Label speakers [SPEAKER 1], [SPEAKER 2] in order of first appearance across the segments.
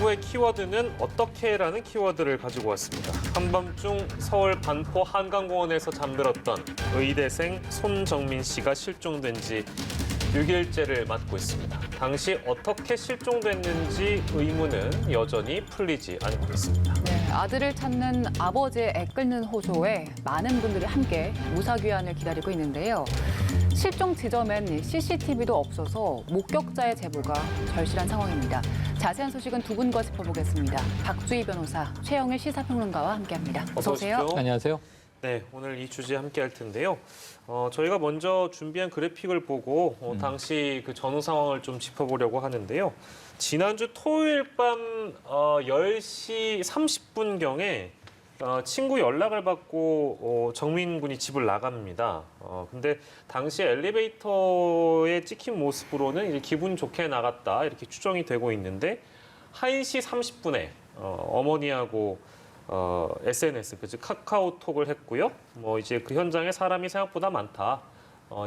[SPEAKER 1] 친구의 키워드는 어떻게라는 키워드를 가지고 왔습니다. 한밤중 서울 반포 한강공원에서 잠들었던 의대생 손정민 씨가 실종된 지 6일째를 맞고 있습니다. 당시 어떻게 실종됐는지 의문은 여전히 풀리지 않고 있습니다.
[SPEAKER 2] 네, 아들을 찾는 아버지의 애끓는 호소에 많은 분들이 함께 무사귀환을 기다리고 있는데요. 실종 지점엔 CCTV도 없어서 목격자의 제보가 절실한 상황입니다. 자세한 소식은 두 분과 짚어보겠습니다. 박주희 변호사, 최영일 시사평론가와 함께합니다. 어서 오세요.
[SPEAKER 1] 오십시오.
[SPEAKER 3] 안녕하세요.
[SPEAKER 1] 네, 오늘 이 주제 함께 할 텐데요. 저희가 먼저 준비한 그래픽을 보고 당시 그 전후 상황을 좀 짚어보려고 하는데요. 지난주 토요일 밤 10시 30분경에 친구 연락을 받고 정민 군이 집을 나갑니다. 근데 당시 엘리베이터에 찍힌 모습으로는 이제 기분 좋게 나갔다 이렇게 추정이 되고 있는데 1시 30분에 어머니하고 SNS, 즉 카카오톡을 했고요. 이제 그 현장에 사람이 생각보다 많다.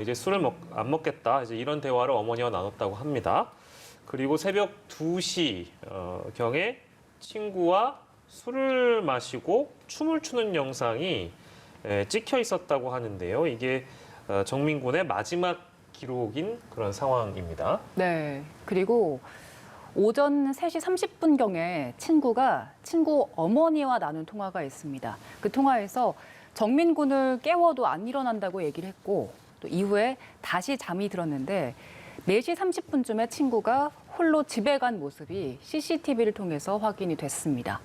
[SPEAKER 1] 이제 술을 안 먹겠다. 이제 이런 대화를 어머니와 나눴다고 합니다. 그리고 새벽 2시 경에 친구와 술을 마시고 춤을 추는 영상이 찍혀 있었다고 하는데요. 이게 정민 군의 마지막 기록인 그런 상황입니다.
[SPEAKER 2] 네, 그리고 오전 3시 30분경에 친구가 친구 어머니와 나눈 통화가 있습니다. 그 통화에서 정민 군을 깨워도 안 일어난다고 얘기를 했고 또 이후에 다시 잠이 들었는데 4시 30분쯤에 친구가 홀로 집에 간 모습이 CCTV를 통해서 확인이 됐습니다.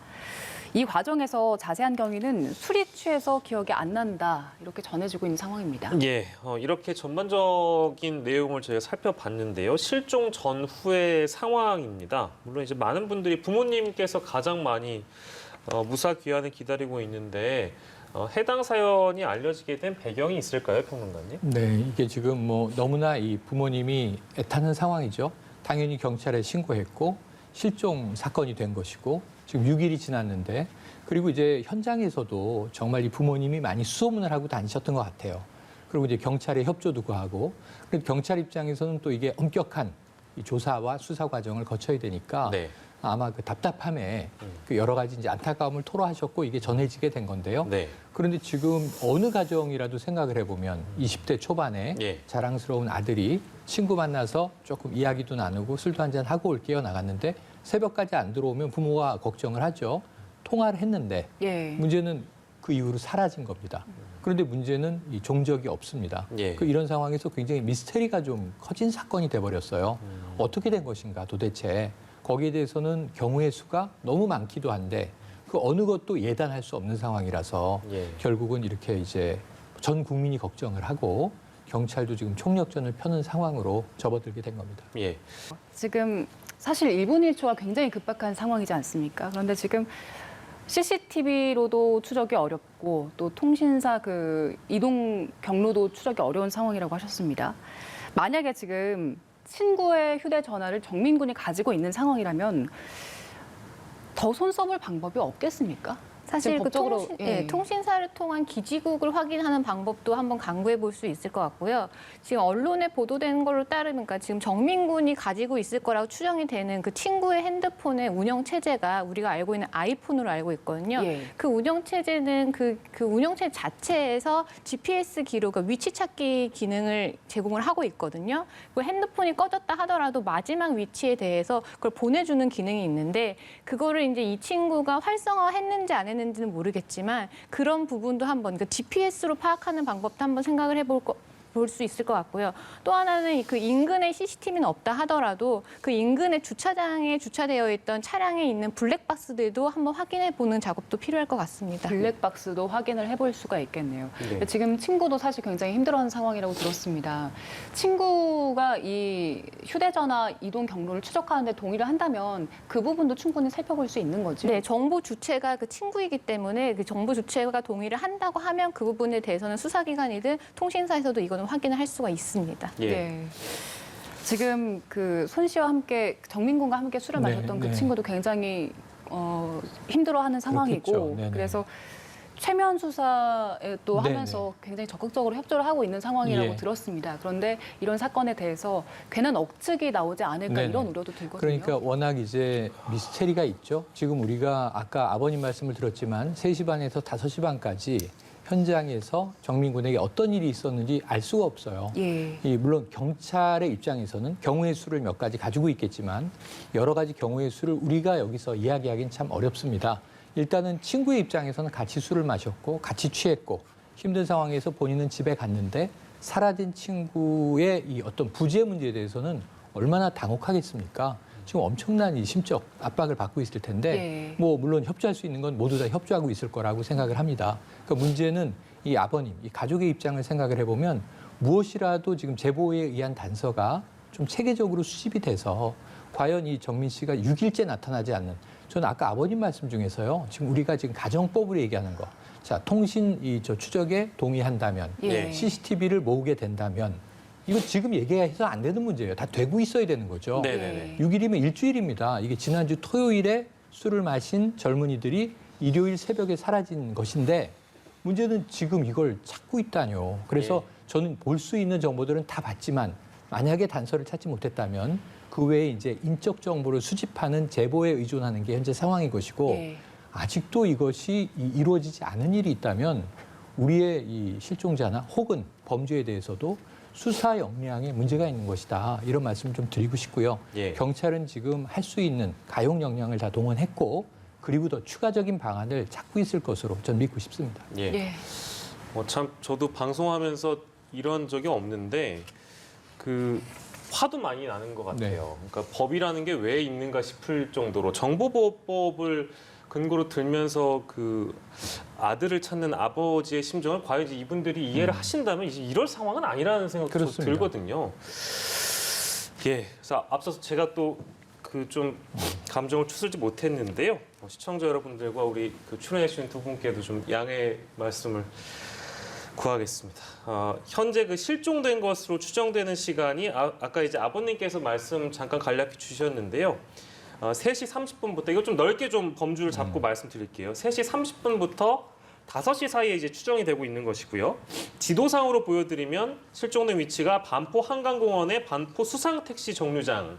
[SPEAKER 2] 이 과정에서 자세한 경위는 술이 취해서 기억이 안 난다 이렇게 전해지고 있는 상황입니다.
[SPEAKER 1] 예, 이렇게 전반적인 내용을 저희가 살펴봤는데요. 실종 전후의 상황입니다. 물론 이제 많은 분들이 부모님께서 가장 많이 무사 귀환을 기다리고 있는데 해당 사연이 알려지게 된 배경이 있을까요, 평론가님?
[SPEAKER 3] 네, 이게 지금 너무나 이 부모님이 애타는 상황이죠. 당연히 경찰에 신고했고 실종 사건이 된 것이고 지금 6일이 지났는데 그리고 이제 현장에서도 정말 이 부모님이 많이 수소문을 하고 다니셨던 것 같아요. 그리고 이제 경찰의 협조도 구하고 그리고 경찰 입장에서는 또 이게 엄격한 이 조사와 수사 과정을 거쳐야 되니까
[SPEAKER 1] 네.
[SPEAKER 3] 아마 그 답답함에 그 여러 가지 이제 안타까움을 토로하셨고 이게 전해지게 된 건데요.
[SPEAKER 1] 네.
[SPEAKER 3] 그런데 지금 어느 가정이라도 생각을 해보면 20대 초반에
[SPEAKER 1] 예.
[SPEAKER 3] 자랑스러운 아들이 친구 만나서 조금 이야기도 나누고 술도 한잔 하고 올게요 나갔는데 새벽까지 안 들어오면 부모가 걱정을 하죠. 통화를 했는데
[SPEAKER 2] 예.
[SPEAKER 3] 문제는 그 이후로 사라진 겁니다. 그런데 문제는 이 종적이 없습니다.
[SPEAKER 1] 예.
[SPEAKER 3] 이런 상황에서 굉장히 미스테리가 좀 커진 사건이 돼버렸어요. 어떻게 된 것인가 도대체. 거기에 대해서는 경우의 수가 너무 많기도 한데 그 어느 것도 예단할 수 없는 상황이라서
[SPEAKER 1] 예.
[SPEAKER 3] 결국은 이렇게 이제 전 국민이 걱정을 하고 경찰도 지금 총력전을 펴는 상황으로 접어들게 된 겁니다.
[SPEAKER 1] 예.
[SPEAKER 2] 지금 사실 1분 1초가 굉장히 급박한 상황이지 않습니까? 그런데 지금 CCTV로도 추적이 어렵고 또 통신사 그 이동 경로도 추적이 어려운 상황이라고 하셨습니다. 만약에 지금 친구의 휴대전화를 정민 군이 가지고 있는 상황이라면 더 손 써볼 방법이 없겠습니까?
[SPEAKER 4] 사실 그
[SPEAKER 2] 법적으로,
[SPEAKER 4] 통신사를 통한 기지국을 확인하는 방법도 한번 강구해 볼 수 있을 것 같고요. 지금 언론에 보도된 걸로 따르면 그러니까 지금 정민 군이 가지고 있을 거라고 추정이 되는 그 친구의 핸드폰의 운영 체제가 우리가 알고 있는 아이폰으로 알고 있거든요.
[SPEAKER 2] 예.
[SPEAKER 4] 그 운영 체제는 그 운영체 자체에서 GPS 기록, 그러니까 위치 찾기 기능을 제공을 하고 있거든요. 그 핸드폰이 꺼졌다 하더라도 마지막 위치에 대해서 그걸 보내주는 기능이 있는데 그거를 이제 이 친구가 활성화했는지 안 했는지는 모르겠지만 그런 부분도 한번 그 GPS로 파악하는 방법도 한번 생각을 해볼 수 있을 것 같고요. 또 하나는 그 인근에 CCTV는 없다 하더라도 그 인근의 주차장에 주차되어 있던 차량에 있는 블랙박스들도 한번 확인해 보는 작업도 필요할 것 같습니다.
[SPEAKER 2] 블랙박스도 확인을 해볼 수가 있겠네요.
[SPEAKER 1] 네.
[SPEAKER 2] 지금 친구도 사실 굉장히 힘들어하는 상황이라고 들었습니다. 친구가 이 휴대전화 이동 경로를 추적하는데 동의를 한다면 그 부분도 충분히 살펴볼 수 있는 거죠?
[SPEAKER 4] 네, 정보 주체가 그 친구이기 때문에 그 정보 주체가 동의를 한다고 하면 그 부분에 대해서는 수사기관이든 통신사에서도 이거는 확인을 할 수가 있습니다.
[SPEAKER 1] 예.
[SPEAKER 2] 네. 지금 그 손 씨와 함께 정민 군과 함께 술을
[SPEAKER 3] 네,
[SPEAKER 2] 마셨던 그
[SPEAKER 3] 네.
[SPEAKER 2] 친구도 굉장히 힘들어하는 상황이고
[SPEAKER 3] 그렇겠죠. 네네.
[SPEAKER 2] 그래서 최면 수사에 또
[SPEAKER 3] 네네.
[SPEAKER 2] 하면서 굉장히 적극적으로 협조를 하고 있는 상황이라고
[SPEAKER 3] 예.
[SPEAKER 2] 들었습니다. 그런데 이런 사건에 대해서 괜한 억측이 나오지 않을까
[SPEAKER 3] 네네.
[SPEAKER 2] 이런 우려도 들거든요.
[SPEAKER 3] 그러니까 워낙 이제 미스테리가 있죠. 지금 우리가 아까 아버님 말씀을 들었지만 3시 반에서 5시 반까지 현장에서 정민군에게 어떤 일이 있었는지 알 수가 없어요.
[SPEAKER 2] 예.
[SPEAKER 3] 물론 경찰의 입장에서는 경우의 수를 몇 가지 가지고 있겠지만 여러 가지 경우의 수를 우리가 여기서 이야기하기는 참 어렵습니다. 일단은 친구의 입장에서는 같이 술을 마셨고 같이 취했고 힘든 상황에서 본인은 집에 갔는데 사라진 친구의 이 어떤 부재 문제에 대해서는 얼마나 당혹하겠습니까? 지금 엄청난 이 심적 압박을 받고 있을 텐데
[SPEAKER 2] 예.
[SPEAKER 3] 뭐 물론 협조할 수 있는 건 모두 다 협조하고 있을 거라고 생각을 합니다. 그러니까 문제는 이 아버님, 이 가족의 입장을 생각을 해보면 무엇이라도 지금 제보에 의한 단서가 좀 체계적으로 수집이 돼서 과연 이 정민 씨가 6일째 나타나지 않는, 저는 아까 아버님 말씀 중에서요, 지금 우리가 지금 가정법으로 얘기하는 거, 자 통신 저 추적에 동의한다면,
[SPEAKER 2] 예.
[SPEAKER 3] CCTV를 모으게 된다면, 이거 지금 얘기해서 안 되는 문제예요. 다 되고 있어야 되는 거죠.
[SPEAKER 1] 네네네.
[SPEAKER 3] 6일이면 일주일입니다. 이게 지난주 토요일에 술을 마신 젊은이들이 일요일 새벽에 사라진 것인데 문제는 지금 이걸 찾고 있다뇨. 그래서 저는 볼 수 있는 정보들은 다 봤지만 만약에 단서를 찾지 못했다면 그 외에 이제 인적 정보를 수집하는 제보에 의존하는 게 현재 상황인 것이고
[SPEAKER 2] 예.
[SPEAKER 3] 아직도 이것이 이루어지지 않은 일이 있다면 우리의 이 실종자나 혹은 범죄에 대해서도 수사 역량에 문제가 있는 것이다. 이런 말씀 좀 드리고 싶고요.
[SPEAKER 1] 예.
[SPEAKER 3] 경찰은 지금 할 수 있는 가용 역량을 다 동원했고 그리고 더 추가적인 방안을 찾고 있을 것으로 저는 믿고 싶습니다.
[SPEAKER 1] 예.
[SPEAKER 2] 예.
[SPEAKER 1] 참 저도 방송하면서 이런 적이 없는데 그 화도 많이 나는 것 같아요. 그러니까 법이라는 게 왜 있는가 싶을 정도로 정보보호법을 근거로 들면서 그 아들을 찾는 아버지의 심정을 과연 이제 이분들이 이해를 하신다면 이제 이럴 상황은 아니라는 생각도
[SPEAKER 3] 그렇습니다.
[SPEAKER 1] 들거든요. 예, 그래서 앞서서 제가 또 그 좀 감정을 추스르지 못했는데요. 시청자 여러분들과 우리 그 출연해 주신 두 분께도 좀 양해의 말씀을 구하겠습니다. 현재 그 실종된 것으로 추정되는 시간이 아까 이제 아버님께서 말씀 잠깐 간략히 주셨는데요. 3시 30분부터 이거 좀 넓게 좀 범주를 잡고 말씀드릴게요. 3시 30분부터 5시 사이에 이제 추정이 되고 있는 것이고요. 지도상으로 보여드리면 실종된 위치가 반포 한강공원의 반포 수상택시 정류장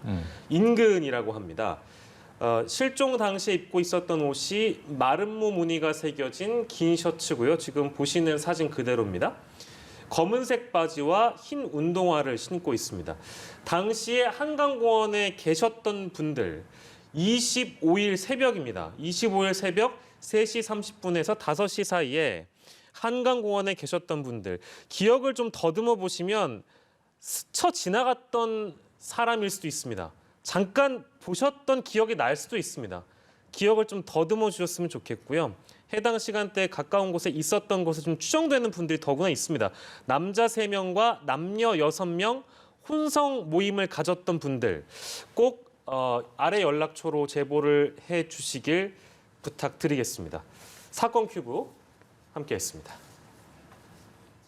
[SPEAKER 1] 인근이라고 합니다. 실종 당시에 입고 있었던 옷이 마름모 무늬가 새겨진 긴 셔츠고요. 지금 보시는 사진 그대로입니다. 검은색 바지와 흰 운동화를 신고 있습니다. 당시에 한강공원에 계셨던 분들 25일 새벽입니다. 25일 새벽 3시 30분에서 5시 사이에 한강공원에 계셨던 분들 기억을 좀 더듬어 보시면 스쳐 지나갔던 사람일 수도 있습니다. 잠깐 보셨던 기억이 날 수도 있습니다. 기억을 좀 더듬어 주셨으면 좋겠고요. 해당 시간대에 가까운 곳에 있었던 곳에 좀 추정되는 분들이 더구나 있습니다. 남자 3명과 남녀 6명 혼성 모임을 가졌던 분들 꼭 아래 연락처로 제보를 해 주시길 부탁드리겠습니다. 사건 큐브 함께했습니다.